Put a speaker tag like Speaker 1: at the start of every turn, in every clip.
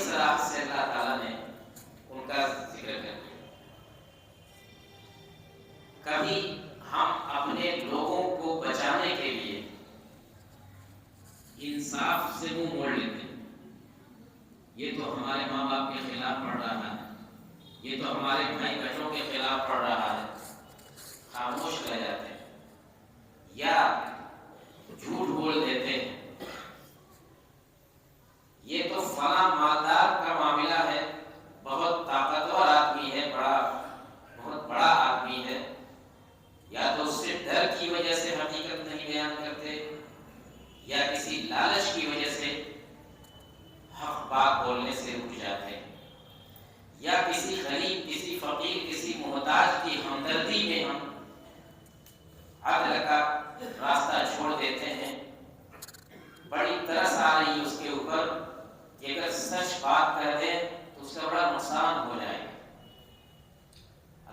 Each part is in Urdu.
Speaker 1: صراحت سے اللہ تعالیٰ نے ان کا ذکر کر دیا. کبھی ہم اپنے لوگوں کو بچانے کے لیے انصاف سے منہ موڑ لیتے ہیں. یہ تو ہمارے ماں باپ کے خلاف پڑھ رہا ہے, یہ تو ہمارے بھائی بہنوں کے خلاف پڑھ رہا ہے, خاموش رہ جاتے ہیں یا جھوٹ بول دیتے ہیں. یہ تو فلاں مالدار کا معاملہ ہے, بہت طاقتور آدمی ہے, بہت بڑا آدمی ہے, یا تو اس سے ڈر کی وجہ سے حقیقت نہیں بیان کرتے یا کسی لالچ کی وجہ سے حق بات بولنے سے رک جاتے ہیں, یا کسی غریب, کسی فقیر, کسی محتاج کی ہمدردی میں ہم عدل کا راستہ چھوڑ دیتے ہیں. بڑی ترس آ رہی ہے اس کے اوپر کہ اگر سچ بات کر دیں تو اس کا بڑا نقصان ہو جائے گا.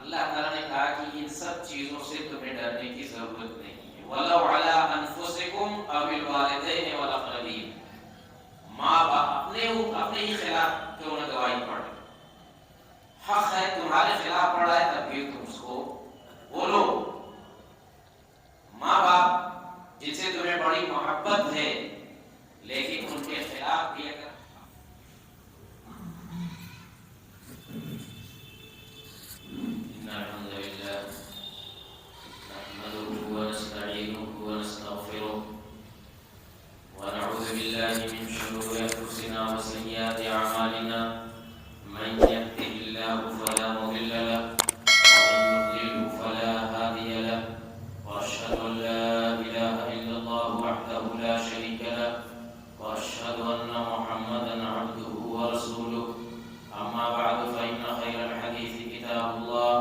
Speaker 1: اللہ تعالیٰ نے کہا کہ ان سب چیزوں سے تمہیں ڈرنے کی ضرورت نہیں ہے. وَلَوْ عَلَىٰ أَنفُسِكُمْ أَوِ الْوَالِدَيْنِ وَالْأَقْرَبِينَ. ماں باپ اپنے ہی خلاف کیوں نہ گواہی پڑھے, حق ہے تمہارے خلاف پڑھا ہے تب بھی تم اس کو بولو. ماں باپ جن سے تمہیں بڑی محبت ہے لیکن ان کے خلاف بھی اگر الحمد لله نحمده ونستعينه ونستغفره ونعوذ بالله من شرور انفسنا وسيئات اعمالنا. من يهده الله فلا مضل له ومن يضلل فلا هادي له. واشهد ان لا اله الا الله وحده لا شريك له واشهد ان محمدا عبده ورسوله. اما بعد فان خير الحديث كتاب الله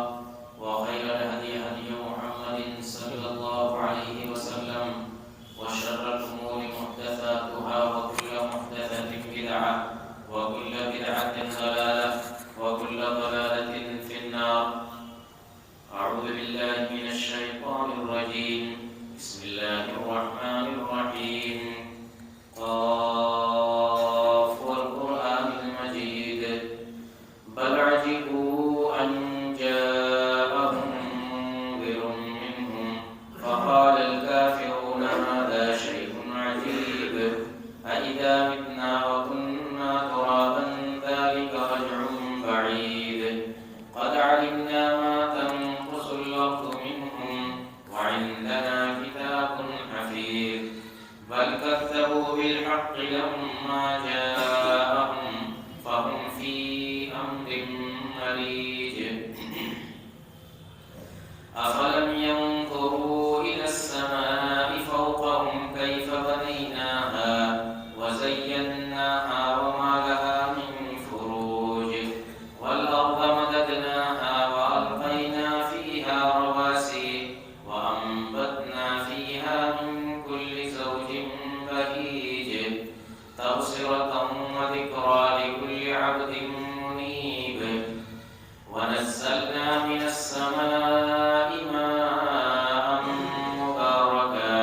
Speaker 1: وخير الهدي هدي محمد صلى الله عليه وسلم وشر الامور محدثاتها وكل محدثه بدعه وكل بدعه ضلاله وكل ضلاله في النار. اعوذ بالله من الشيطان الرجيم. بسم الله الرحمن الرحيم. قاف والقرآن المجيد. بل عجبوا أن جاءهم منذر منهم فقال الكافرون هذا شيء عجيب أإذا متنا وكنا ترابا ذلك رجع بعيد. قد علمنا ما تنقص الأرض منهم وعندنا كتاب حفيظ. بل كذبوا بالحق لما جاءهم فهم في أمر مريج. أفلم ينظروا إلى السماء فوقهم كيف بنيناها وزيناها وما لها من فروج. والأرض مددناها وألقينا فيها رواسي وأنبتنا فيها من كل زوج بهيج. تبصرة وذكرى لكل عبد منيب. ونزلنا من السماء ماء مباركا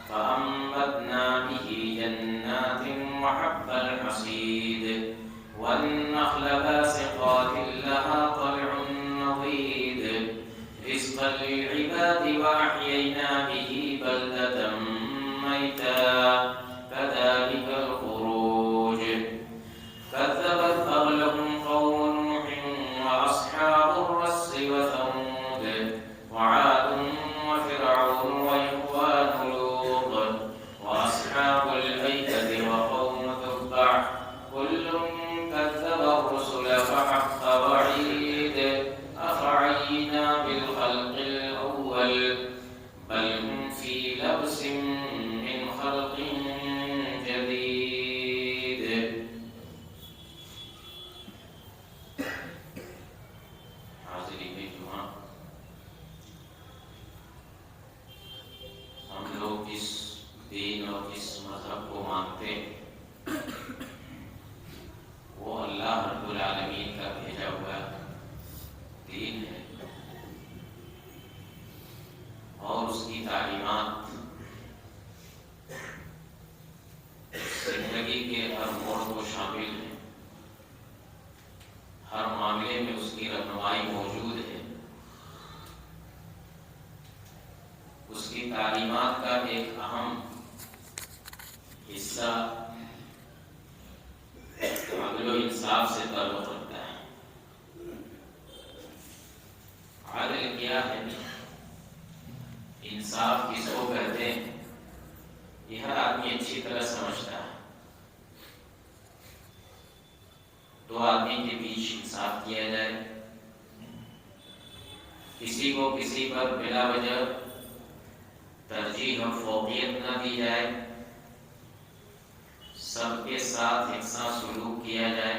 Speaker 1: فأنبتنا به جنات وحب الحصيد والنخل باسقات لها طلع نضيد. رزقا للعباد وأحيينا به بلدة ميتا كذلك الخروج. كذبت قبلهم قوم نوح وأصحاب الرس وثمود وعاد وفرعون وإخوان لوط وأصحاب الأيكة وقوم تبع كل كذب الرسل فحق وعيد. أفعينا بالخلق الأول تعلیمات کا ایک اہم حصہ عدل و انصاف سے تعلق رکھتا ہے۔ عدل کیا ہے، انصاف کس کو کہتے ہیں، یہ ہر آدمی اچھی طرح سمجھتا ہے۔ دو آدمی کے بیچ انصاف کیا جائے، کسی کو کسی پر بلا وجہ ترجیح اور فوقیت نہ دی جائے، سب کے ساتھ یکساں سلوک کیا جائے،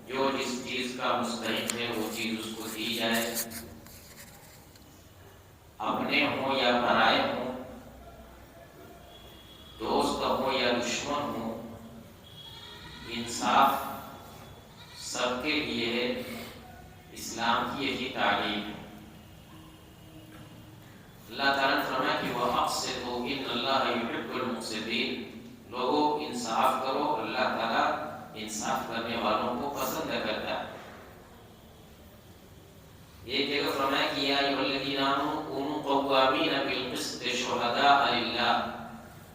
Speaker 1: جو جس چیز کا مستحق ہے وہ چیز اس کو دی جائے، اپنے ہوں یا پرائے ہوں، دوست ہوں یا دشمن ہوں، انصاف سب کے لیے ہے۔ اسلام کی یہی تعلیم ہے۔ اللہ تعالیٰ نے فرمایا کہ وَأَقْسِطُوا إِنَّ اللَّهَ يُحِبُّ الْمُقْسِطِينَ، لوگوں انصاف کرو، اللہ تعالیٰ انصاف کرنے والوں کو پسند کرتا ہے۔ ایک جگہ فرمایا کہ یا ایھا الذین آمنوا کونوا قوامین بالقسط شہداء للہ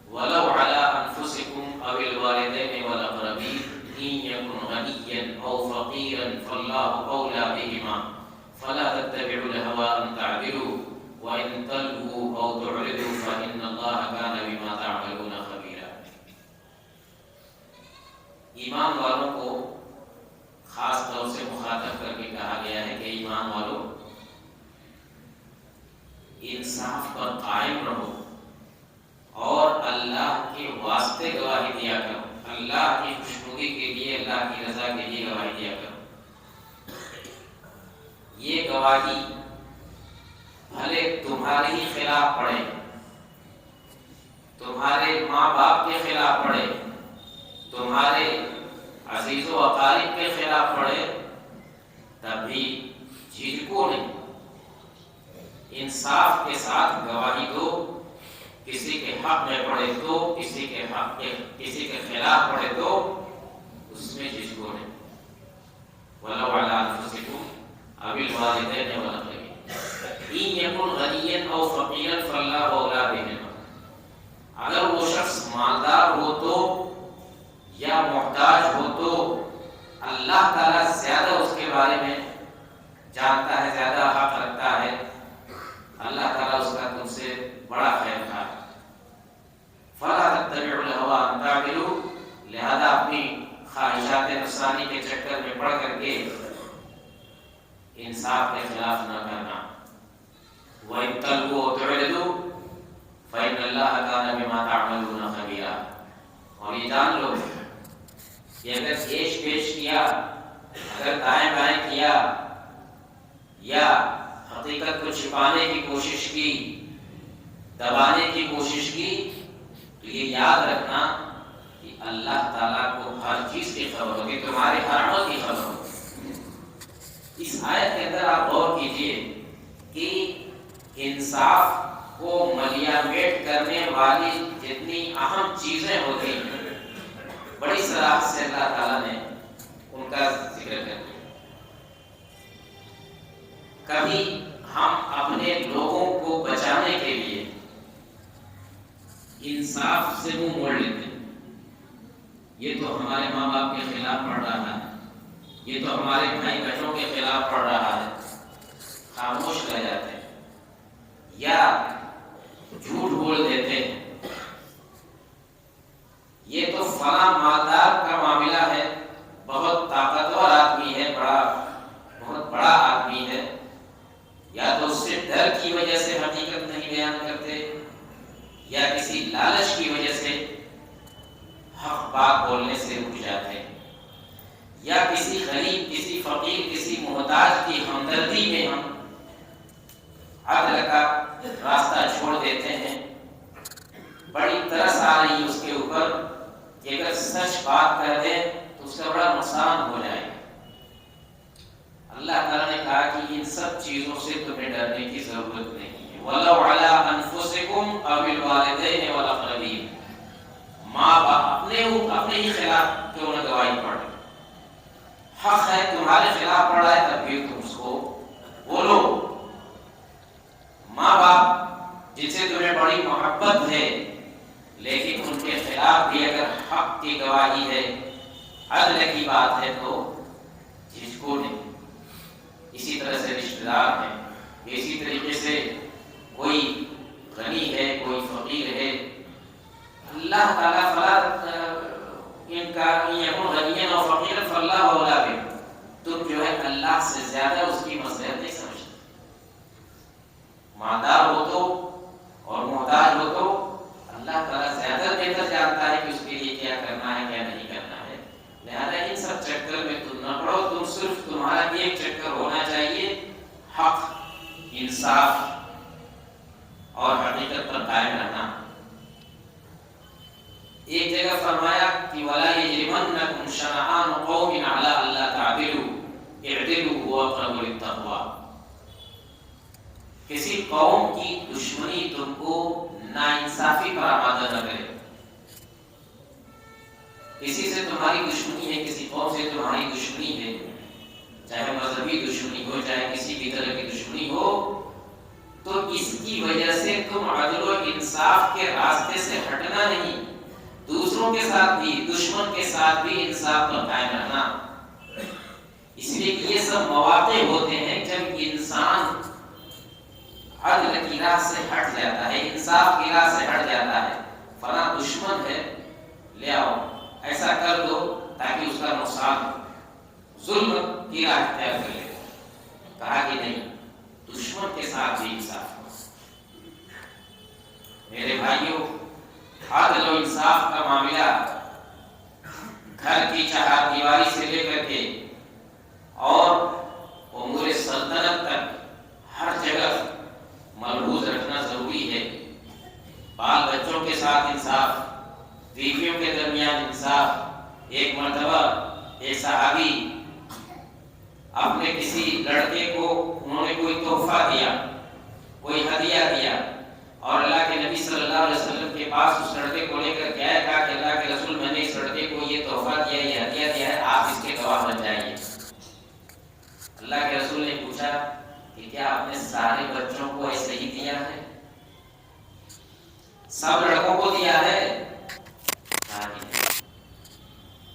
Speaker 1: ولو علی انفسکم او الوالدین والاقربین ان یکن غنیا او فقیرا فاللہ اولی بہما فلا تتبعوا الہوى ان تعدلوا وان تلووا او تعرضوا فان اللہ کان بما تعملون خبیرا۔ ایمان والوں کو خاص طور سے مخاطب کر کے کہا گیا ہے کہ ایمان والوں انصاف پر قائم رہو اور اللہ کے واسطے گواہی دیا کرو، اللہ کی خوشنودی کے لیے، اللہ کی رضا کے لیے گواہی دیا کرو۔ یہ گواہی بھلے تمہارے ہی خلاف پڑے، تمہارے ماں باپ کے خلاف پڑے، تمہارے عزیز و اقارب کے خلاف پڑے، تب بھی جھجکو نہیں، انصاف کے ساتھ گواہی دو۔ کسی کے حق میں پڑے تو، کسی کے خلاف پڑے تو اس میں جھجکو نہیں۔ وَلَوْ عَلَىٰ أَنفُسِكُمْ أَوِ الْوَالِدَيْنِ وَالْأَقْرَبِينَ إِن يَكُنْ غَنِيًّا أَوْ فَقِيرًا فَاللَّهُ أَوْلَىٰ بِهِمَا، اگر وہ شخص مالدار ہو تو یا محتاج ہو تو اللہ تعالیٰ زیادہ اس کے بارے میں جانتا ہے، زیادہ حق رکھتا ہے، اللہ تعالیٰ اس کا تم سے بڑا خیر خواہ ہے۔ فَلَا تَتَّبِعُوا الْهَوَىٰ أَن تَعْدِلُوا، لہذا اپنی خواہشات نفسانی کے چکر میں پڑ کر کے انصاف کے خلاف نہ کرنا۔ وَإِن تَلْوُوا وَتُعْرِضُوا فَإِنَّ اللَّهَ كَانَ بِمَا تَعْمَلُونَ خَبِيرًا۔ اور یہ جان لو کہ اگر پیش کیا، اگر دائیں بائیں کیا یا حقیقت کو چھپانے کی کوشش کی، دبانے کی کوشش کی، تو یہ یاد رکھنا کہ اللہ تعالیٰ کو ہر چیز کی خبر ہوگی، تمہارے ہر عمل کی خبر ہوگی۔ اس آیت کے اندر آپ غور کیجئے کہ انصاف کو ملیامٹ کرنے والی جتنی اہم چیزیں ہوتی ہیں، بڑی صراحت سے اللہ تعالیٰ نے ان کا ذکر کر دیا۔ کبھی ہم اپنے لوگوں کو بچانے کے لیے انصاف سے منہ موڑ لیتے ہیں، یہ تو ہمارے ماں باپ کے خلاف پڑھ رہا ہے، یہ تو ہمارے بھائی بہنوں کے خلاف پڑھ رہا ہے، خاموش رہ جاتے ہیں یا جھوٹ بول دیتے ہیں، یہ تو فلاں مالدار کا معاملہ ہے، بہت طاقتور آدمی ہے، بہت بڑا آدمی ہے، یا تو اس سے ڈر کی وجہ سے حقیقت نہیں بیان کرتے، یا کسی لالچ کی وجہ سے حق بات بولنے سے رک جاتے ہیں، یا کسی غریب، کسی فقیر، کسی محتاج کی ہمدردی میں ہم عدل کا راستہ چھوڑ دیتے ہیں۔ بڑی ترس آ رہی ہے اس کے اوپر کہ اگر سچ بات کر دیں تو اس کا بڑا نقصان ہو جائے گا۔ اللہ تعالیٰ نے کہا کہ ان سب چیزوں سے تمہیں ڈرنے کی ضرورت نہیں ہے۔ وَلَوْ عَلَىٰ أَنفُسِكُمْ أَوِ الْوَالِدَيْنِ وَالْأَقْرَبِينَ، ماں باپ اپنے ہی خلاف کیوں نہ گواہی پڑھے، حق ہے تمہارے خلاف پڑھا ہے تب بھی تم اس کو بولو۔ ماں باپ جن سے تمہیں بڑی محبت ہے، لیکن ان کے خلاف بھی اگر حق کی گواہی ہے، عدل کی بات ہے تو جھجکو نہیں۔ اسی طرح سے رشتہ دار ہیں، اسی طریقے سے کوئی غنی ہے، کوئی فقیر ہے، اللہ تعالیٰ فلا ان کا یکن غنیًا اور فقیرا فاللہ اولیٰ بہم، تم جو ہے اللہ سے زیادہ اس کی مصلحت نہیں سمجھتے۔ مالدار ہو تو اور محتاج ہو تو اللہ تعالیٰ زیادہ بہتر جانتا ہے کہ اس کے لیے کیا کرنا ہے کیا نہیں کرنا ہے، لہذا ان سب چکر میں تم نہ پڑو، تم صرف تمہارا ایک چکر ہونا چاہیے، حق، انصاف اور حقیقت پر قائم رہنا۔ ایک جگہ فرمایا کہ وَلَا يَجْرِمَنَّكُمْ شَنَآنُ قَوْمٍ عَلَىٰ أَلَّا تَعْدِلُوا اعْدِلُوا هُوَ أَقْرَبُ لِلتَّقْوَىٰ۔ کسی قوم کی دشمنی تم کو ناانصافی پر آمادہ نہ کرے۔ کسی سے تمہاری دشمنی ہے، کسی قوم سے تمہاری دشمنی ہے، چاہے مذہبی دشمنی ہو، چاہے کسی بھی طرح کی دشمنی ہو، تو اس کی وجہ سے تم عدل و انصاف کے راستے سے ہٹنا نہیں، دوسروں کے ساتھ بھی، دشمن کے ساتھ بھی انصاف پر قائم رہنا۔ اس لیے کہ یہ سب مواقع ہوتے ہیں جب انسان عدل کی راہ سے ہٹ جاتا ہے، انصاف کی راہ سے ہٹ جاتا ہے۔ فلاں دشمن ہے، لے آؤ ایسا کر دو تاکہ اس کا نقصان ہو، ظلم کی راہ اختیار کر لے۔ کہا کہ نہیں، دشمن کے ساتھ بھی انصاف ہو۔ میرے بھائیوں، عدل و انصاف کا معاملہ گھر کی چہار دیواری سے لے کر کے اور امور سلطنت تک ہر جگہ ملحوظ رکھنا ضروری ہے۔ بال بچوں کے ساتھ انصاف، بیویوں کے درمیان انصاف۔ ایک مرتبہ ایک صحابی اپنے کسی لڑکے کو، انہوں نے کوئی تحفہ دیا، کوئی ہدیہ دیا، اور اللہ کے نبی صلی اللہ علیہ وسلم کے پاس اس لڑکے کو لے کر گیا، کہا کہ اللہ کے رسول میں نے اس لڑکے کو یہ تحفہ دیا، یہ ہدیہ دیا ہے، آپ اس کے گواہ بن جائیے۔ اللہ کے رسول نے پوچھا کہ کیا آپ نے سارے بچوں کو ایسے ہی دیا ہے؟ سب لڑکوں کو دیا ہے؟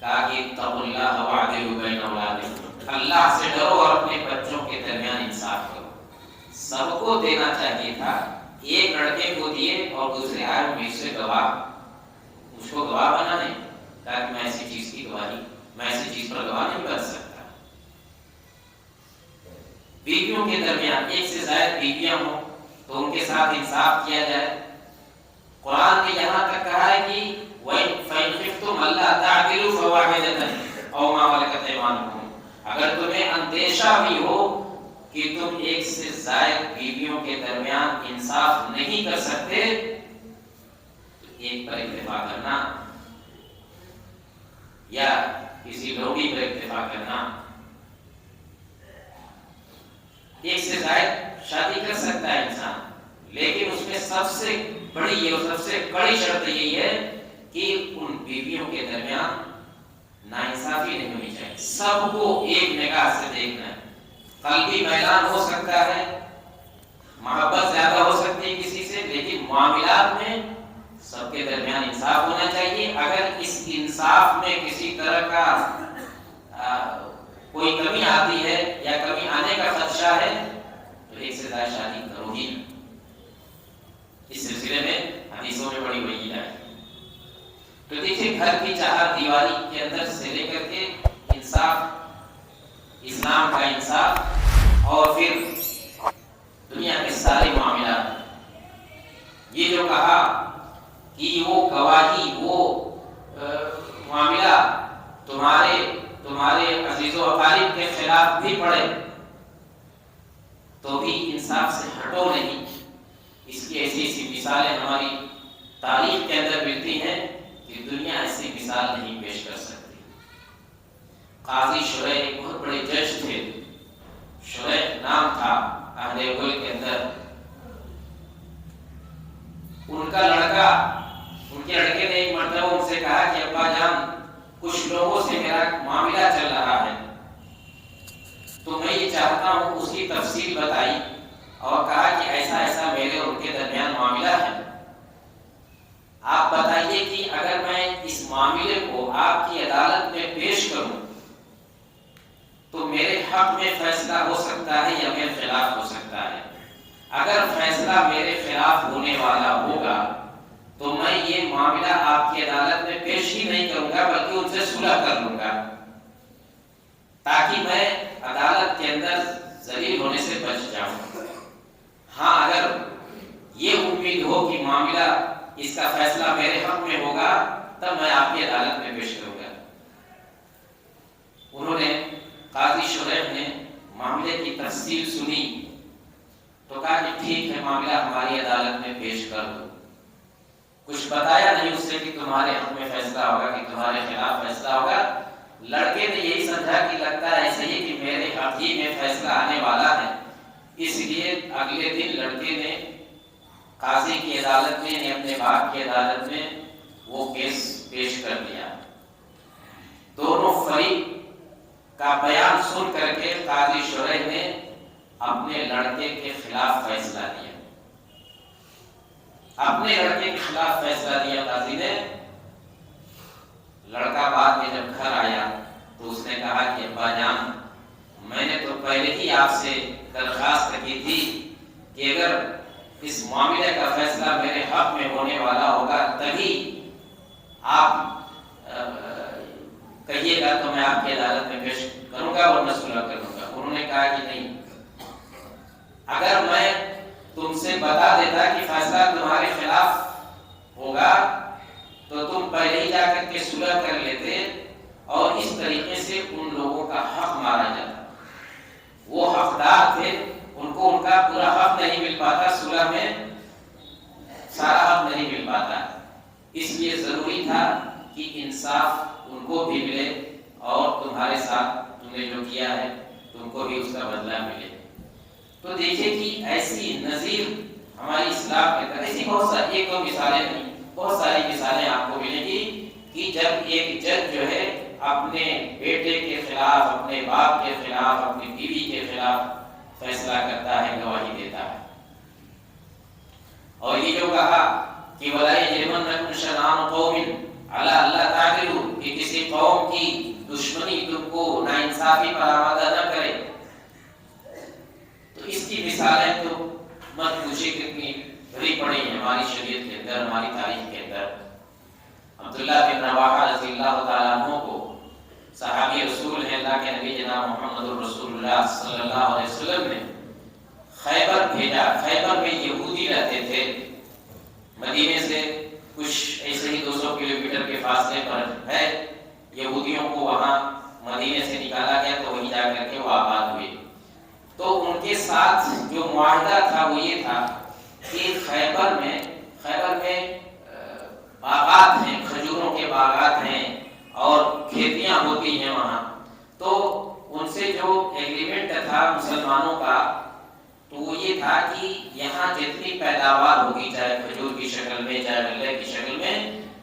Speaker 1: کہا کہ اتقوا اللہ واعدلوا بین اولادکم، اللہ سے ڈرو اور اپنے بچوں کے درمیان انصاف کرو۔ سب کو دینا چاہیے تھا، ایک لڑکے کو دیے اور دوسرے آئے میں سے گواہ، اس کو گواہ بنا نہیں، کہا کہ میں ایسی چیز کی گواہی، میں ایسی چیز پر گواہ نہیں بن سکتا۔ بیویوں کے درمیان ایک سے زائد بیویاں ہوں تو ان کے ساتھ انصاف کیا جائے۔ قرآن نے یہاں تک کہا ہے کہ فَإِنْ خِفْتُمْ أَلَّا تَعْدِلُوا فَوَاحِدَةً أَوْ مَا مَلَكَتْ أَيْمَانُكُمْ، اگر تمہیں اندیشہ بھی ہو کہ تم ایک سے زائد بیویوں کے درمیان انصاف نہیں کر سکتے، تو ایک پر اکتفا کرنا یا کسی لوگی پر اکتفا کرنا۔ ایک سے زائد شادی کر سکتا ہے انسان، لیکن اس میں سب سے بڑی اور سب سے بڑی شرط یہی ہے کہ ان بیویوں کے درمیان ناانصافی نہیں ہونی چاہیے، سب کو ایک نگاہ سے دیکھنا ہے۔ قلبی میلان ہو سکتا ہے، محبت زیادہ ہو سکتی ہے کسی سے، لیکن معاملات میں سب کے درمیان انصاف ہونا چاہیے۔ اگر اس انصاف میں کسی طرح کا کوئی کمی آتی ہے یا کمی آنے کا خدشہ ہے تو ایک سے زیادہ شادی کرو ہی نہ۔ اس سلسلے میں حدیثوں میں بڑی وعید ہے۔ تو دیکھیے، گھر کی چہار دیواری کے اندر سے لے کر کے انصاف، اسلام کا انصاف، اور پھر دنیا کے سارے معاملات۔ یہ جو کہا کہ وہ گواہی، وہ معاملہ تمہارے عزیز و اقارب کے خلاف بھی پڑے تو بھی انصاف سے ہٹو نہیں۔ اس کی ایسی ایسی مثالیں ہماری تاریخ کے اندر ملتی ہیں کہ دنیا ایسی مثال نہیں پیش کر سکتی۔ قاضی شریح ایک بہت بڑے جج تھے، شریح نام تھا، اہل ملک کے اندر۔ ان کا لڑکا، ان کے لڑکے نے ایک مرتبہ ان سے کہا کہ ابا جان، کچھ لوگوں سے میرا معاملہ چل رہا ہے تو میں یہ چاہتا ہوں اس کی تفصیل بتائی اور کہا کہ ایسا ایسا میرے اور ان کے درمیان معاملہ ہے، آپ بتائیے کہ اگر میں اس معاملے کو آپ کی عدالت میں پیش کروں تو میرے حق میں فیصلہ ہو سکتا ہے یا میرے خلاف ہو سکتا ہے؟ اگر فیصلہ میرے خلاف ہونے والا ہوگا تو میں یہ معاملہ آپ کی عدالت میں پیش ہی نہیں کروں گا، بلکہ ان سے صلح کر لوں گا تاکہ میں عدالت کے اندر ذلیل ہونے سے بچ جاؤں۔ ہاں، اگر یہ امید ہو کہ معاملہ اس کا فیصلہ میرے حق میں ہوگا تب میں آپ کی عدالت میں پیش کروں گا۔ انہوں نے قاضی شریف نے معاملے کی تفصیل سنی تو کہا کہ ٹھیک ہے، معاملہ ہماری عدالت میں پیش کر دو۔ کچھ بتایا نہیں اس سے کہ تمہارے حق میں فیصلہ ہوگا کہ تمہارے خلاف فیصلہ ہوگا۔ لڑکے نے یہی سمجھا کہ لگتا ہے ایسے ہی کہ میرے حق ہی میں فیصلہ آنے والا ہے، اس لیے اگلے دن لڑکے نے قاضی کی عدالت میں یعنی اپنے باپ کی عدالت میں وہ کیس پیش کر دیا۔ دونوں فریق کا بیان سن کر کے قاضی شریح نے اپنے لڑکے کے خلاف فیصلہ دیا، اپنے لڑکے کے خلاف فیصلہ دیا قاضی نے۔ لڑکا بعد میں جب گھر آیا تو اس نے کہا کہ ابا جان، میں نے تو پہلے ہی آپ سے درخواست کی تھی کہ اگر اس معاملے کا فیصلہ میرے حق میں ہونے والا ہوگا تبھی آپ کہیے گا تو میں آپ کی عدالت میں پیش کروں گا اور صلح کروں گا۔ انہوں نے کہا کہ نہیں، اگر میں تم سے بتا دیتا کہ فیصلہ تمہارے خلاف ہوگا تو تم پہلے ہی جا کر کے صلح کر لیتے اور اس طریقے سے ان لوگوں کا حق مارا جاتا۔ وہ حقدار تھے، ان کو ان کا پورا حق نہیں مل پاتا، صلح میں سارا حق نہیں مل پاتا۔ اس لیے ضروری تھا کہ انصاف ان کو بھی ملے اور تمہارے ساتھ تم نے جو کیا ہے تم کو بھی اس کا بدلہ ملے۔ تو دیکھیے کہ ایسی نظیر ہماری اسلام کے اندر ایسی بہت ساری، ایک دو مثالیں نہیں، بہت ساری مثالیں آپ کو ملیں گی کہ جب ایک جج جو ہے اپنے بیٹے کے خلاف، اپنے باپ کے خلاف، اپنی بیوی کے خلاف فیصلہ کرتا ہے، گواہی دیتا ہے۔ اور یہ جو کہا کہ وَلَا يَجْرِمَنَّكُمْ شَنَآنُ قَوْمٍ عَلَىٰ أَلَّا تَعْدِلُوا، کہ کسی قوم کی دشمنی تم کو ناانصافی پر آمادہ نہ کرے۔ تو اس کی مثالیں تو مت پوچھیے کتنی بڑی پڑی ہیں ہماری شریعت کے اندر، ہماری تاریخ کے اندر۔ عبداللہ بن رواحہ رضی اللہ تعالیٰ عنہ کو صحابی رسول ہیں، اللہ کے نبی جناب محمد رسول اللہ صلی اللہ علیہ وسلم نے خیبر بھیجا۔ خیبر میں یہودی رہتے تھے، مدینے سے کچھ ایسے ہی 200 کلومیٹر کے فاصلے پر ہے۔ یہودیوں کو وہاں مدینے سے نکالا گیا تو وہیں جا کر کے وہ آباد ہوئے۔ تو ان کے ساتھ جو معاہدہ تھا وہ یہ تھا کہ خیبر میں باغات ہیں، کھجوروں کے باغات ہیں اور کھیتیاں ہوتی ہیں وہاں۔ تو ان سے جو ایگریمنٹ تھا مسلمانوں کا تو وہ یہ تھا کہ یہاں جتنی پیداوار ہوگی، چاہے کھجور کی شکل میں چاہے غلے کی شکل میں،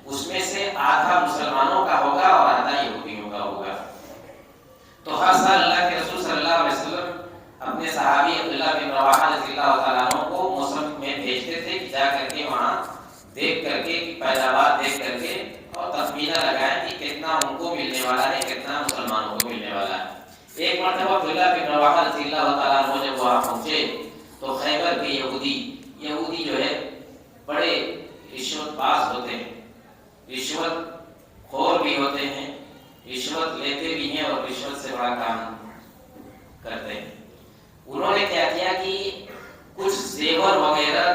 Speaker 1: اس میں سے آدھا مسلمانوں کا ہوگا اور آدھا یہودیوں کا ہوگا۔ تو ہر سال اللہ کے رسول صلی اللہ علیہ وسلم اپنے صحابی عبداللہ بن رواحہ رضی اللہ تعالیٰ عنہ کو موسم میں بھیجتے تھے کہ جا کر کے وہاں دیکھ کر کے پیداوار دیکھ کر کے اور تخمینہ لگائیں کہ کتنا ان کو ملنے والا ہے، کتنا مسلمانوں کو ملنے والا ہے۔ ایک مرتبہ عبداللہ بن رواحہ رضی اللہ تعالیٰ عنہ جب وہاں پہنچے تو خیبر کے یہودی جو ہے بڑے رشوت باز ہوتے ہیں، رشوت خور بھی ہوتے ہیں، رشوت لیتے بھی ہیں اور رشوت سے بڑا کام کرتے ہیں۔ انہوں نے کیا کیا کہ کچھ زیور وغیرہ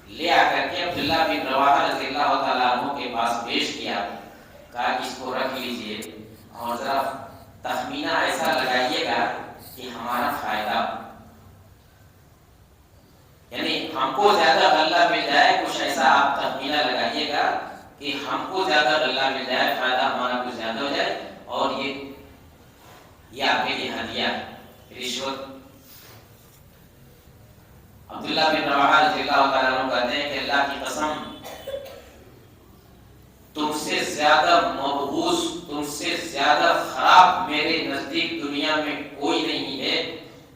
Speaker 1: لے آ کر کے عبداللہ بن رواحہ رضی اللہ تعالیٰ عنہ کے پاس پیش کیا، کہا کہ اس کو رکھ لیجئے اور ذرا تخمینہ ایسا لگائیے گا کہ ہمارا فائدہ، یعنی ہم کو زیادہ غلہ مل جائے، کچھ ایسا آپ تخمینہ لگائیے گا کہ ہم کو زیادہ غلہ مل جائے، فائدہ ہمارا کچھ زیادہ ہو جائے، اور یہ آپ کے لیے ہدیہ ہے، رشوت۔ عبداللہ بن رواحہ رضی اللہ تعالیٰ عنہ کہتے ہیں کہ اللہ کی قسم، تم سے زیادہ مبغوض، تم سے زیادہ خراب میرے نزدیک دنیا میں کوئی نہیں ہے،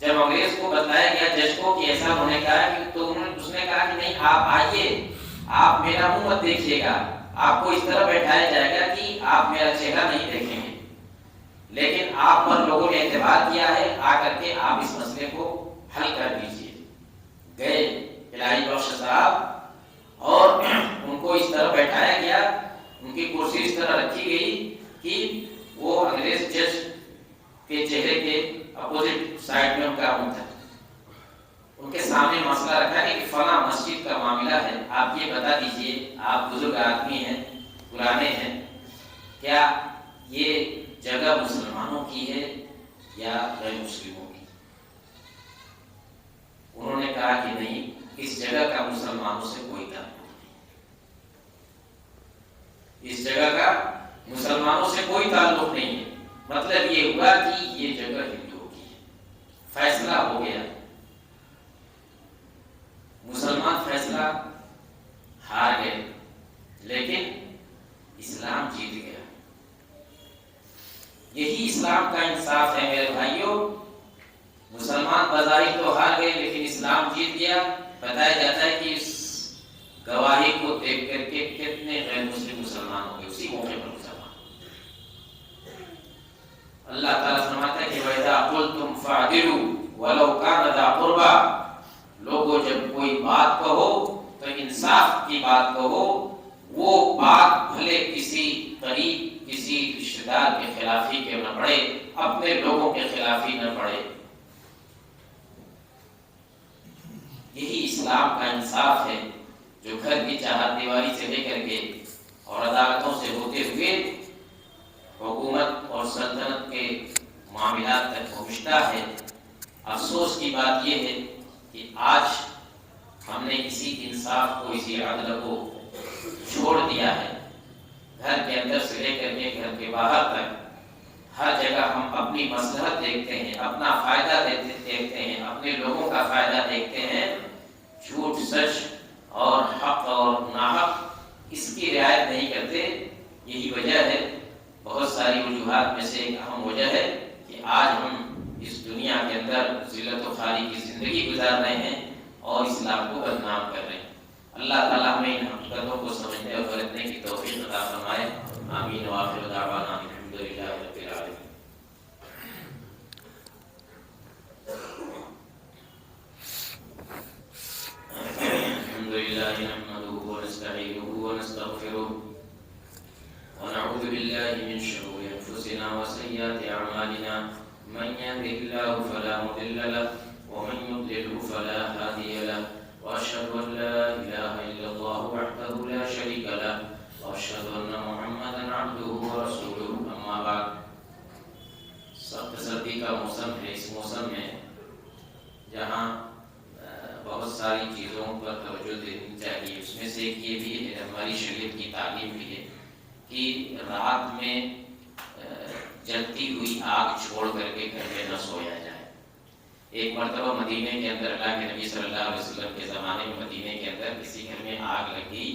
Speaker 1: جب انگریز کو بتایا گیا جج کو کہ ایسا انہوں نے کہا کہ تو اس نے کہا کہ نہیں آپ آئیے، آپ میرا منہ مت دیکھیے گا، آپ کو اس طرح بیٹھایا جائے گا کہ آپ میرا چہرہ نہیں دیکھیں گے، لیکن آپ پر لوگوں نے اعتبار کیا ہے، آ کر کے آپ اس مسئلے کو حل کر دیجیے۔ گئے الہی بخش صاحب اور ان کو اس طرح بیٹھایا گیا، ان کی کرسی اس طرح رکھی گئی کہ وہ انگریز جج کے چہرے کے اپوزٹ سائڈ میں ان کا منہ تھا، ان کے سامنے مسئلہ رکھا کہ فلاں مسجد کا معاملہ ہے، آپ یہ بتا دیجئے، آپ بزرگ آدمی ہیں، پرانے ہیں، کیا یہ جگہ مسلمانوں کی ہے یا غیر مسلموں کی؟ انہوں نے کہا کہ نہیں، اس جگہ کا مسلمانوں سے کوئی تعلق نہیں، اس جگہ کا مسلمانوں سے کوئی تعلق نہیں ہے۔ مطلب یہ ہوا کہ یہ جگہ ہندوؤں کی ہے، فیصلہ ہو گیا، مسلمان فیصلہ ہار گئے، لیکن اسلام جیت گیا۔ یہی اسلام کا انصاف ہے میرے بھائیوں، مسلمان بظاہر تو ہار گئے لیکن اسلام جیت گیا۔ بتایا جاتا ہے کہ اس گواہی کو دیکھ کر کے کتنے غیر مسلم مسلمان ہو گئے اسی موقع پر مسلمان۔ اللہ تعالیٰ فرماتا ہے کہ وَإِذَا قُلْتُمْ فَاعْدِلُوا وَلَوْ كَانَ ذَا قُرْبَىٰ، لوگوں جب کوئی بات کہو تو انصاف کی بات کہو، وہ بات بھلے کسی قریب کسی رشتہ دار کے خلاف ہی کیوں نہ پڑے، اپنے لوگوں کے خلاف ہی نہ پڑے۔ یہی اسلام کا انصاف ہے جو گھر کی چہار دیواری سے لے کر کے اور عدالتوں سے ہوتے ہوئے حکومت اور سلطنت کے معاملات تک پہنچتا ہے۔ افسوس کی بات یہ ہے کہ آج ہم نے اسی انصاف کو، اسی عدل کو چھوڑ دیا ہے۔ گھر کے اندر سے لے کر کے گھر کے باہر تک ہر جگہ ہم اپنی مصلحت دیکھتے ہیں، اپنا فائدہ دیکھتے ہیں، اپنے لوگوں کا فائدہ دیکھتے ہیں، جھوٹ سچ اور حق اور ناحق اس کی رعایت نہیں کرتے۔ یہی وجہ ہے، بہت ساری وجوہات میں سے ایک اہم وجہ ہے کہ آج ہم اس دنیا کے اندر ذلت و خواری کی زندگی گزار رہے ہیں اور اسلام کو بدنام کر رہے ہیں۔ اللہ تعالیٰ ہمیں ان حقیقتوں کو سمجھنے اور برتنے کی توفیق عطا فرمائے۔ آمین وآخر دعوانا الحمدللہ رب العالمین۔ الحمدللہ نحمده ونستعینه ونستغفره ونعوذ بالله من شرور انفسنا وسيئات اعمالنا، من يهده الله فلا مضل له ومن يضلل فلا هادي له، واشهد ان لا اله الا الله وحده لا شريك له، واشهد ان محمدا عبده ورسوله۔ اما بعد، سخت سردی کا موسم ہے، اس موسم میں جہاں بہت ساری چیزوں پر توجہ دینی چاہیے، اس میں سے ایک یہ بھی ہے، ہماری شریعت کی تعلیم بھی ہے کہ رات میں جلتی ہوئی آگ چھوڑ کر کے گھر میں نہ سویا جائے۔ ایک مرتبہ مدینے کے اندر اللہ کے نبی صلی اللہ علیہ وسلم کے زمانے میں مدینے کے اندر کسی گھر میں آگ لگی،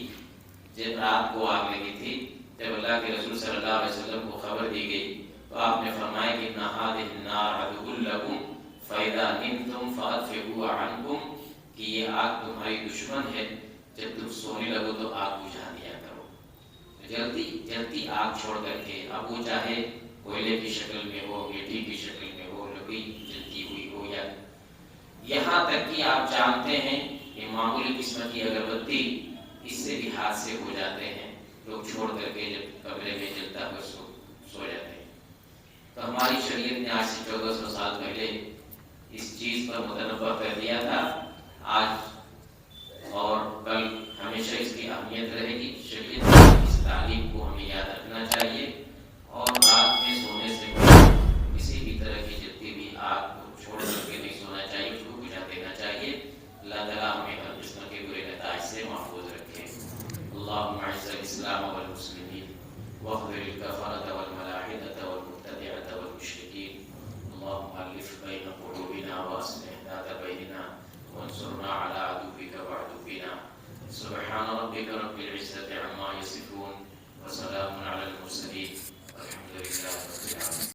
Speaker 1: جب رات کو آگ لگی تھی، جب اللہ کے رسول صلی اللہ علیہ وسلم کو خبر دی گئی تو آپ نے فرمایا کہ إِنَّ هَٰذِهِ النَّارَ عَدُوٌّ لَكُمْ فَإِذَا نِمْتُمْ فَأَطْفِئُوهَا عَنْكُمْ، کہ یہ آگ تمہاری دشمن ہے، جب تم سونے لگو تو آگ بجھا دیا کرو۔ جلدی جلدی آگ چھوڑ کر کے، اب وہ چاہے کوئلے کی شکل میں ہو، مٹی کی شکل میں ہو، لکڑی جلتی ہوئی ہو، یا یہاں تک کہ آپ جانتے ہیں کہ معمولی قسم کی اگربتی، اس سے بھی حادثے ہو جاتے ہیں، لوگ چھوڑ کر کے جب کمرے میں جلتا ہوا سو جاتے ہیں۔ تو ہماری شریعت نے آج سے 1400 سال پہلے اس چیز پر متنبہ کر دیا تھا۔ آج اور کل ہمیشہ اس کی اہمیت رہے گی۔ شریعت کی اس تعلیم کو ہمیں یاد رکھنا چاہیے، اور رات میں سونے سے پہلے کسی بھی طرح کی جلتی ہوئی آگ کو چھوڑ کر کے نہیں سونا چاہیے، اس کو بجھا دینا چاہیے۔ اللہ تعالیٰ ہمیں ہر قسم کے برے نتائج سے محفوظ رکھے۔ اللہم اعز الاسلام والمسلمین واخذل الکفرة والملاحدة والمبتدعة والمشرکین، اللہم الف بین قلوبنا واصلح ذات بیننا وانصرنا على عدوك وعدونا۔ سبحان ربك رب العزة عما يصفون وسلام على المرسلين والحمد لله رب العالمين۔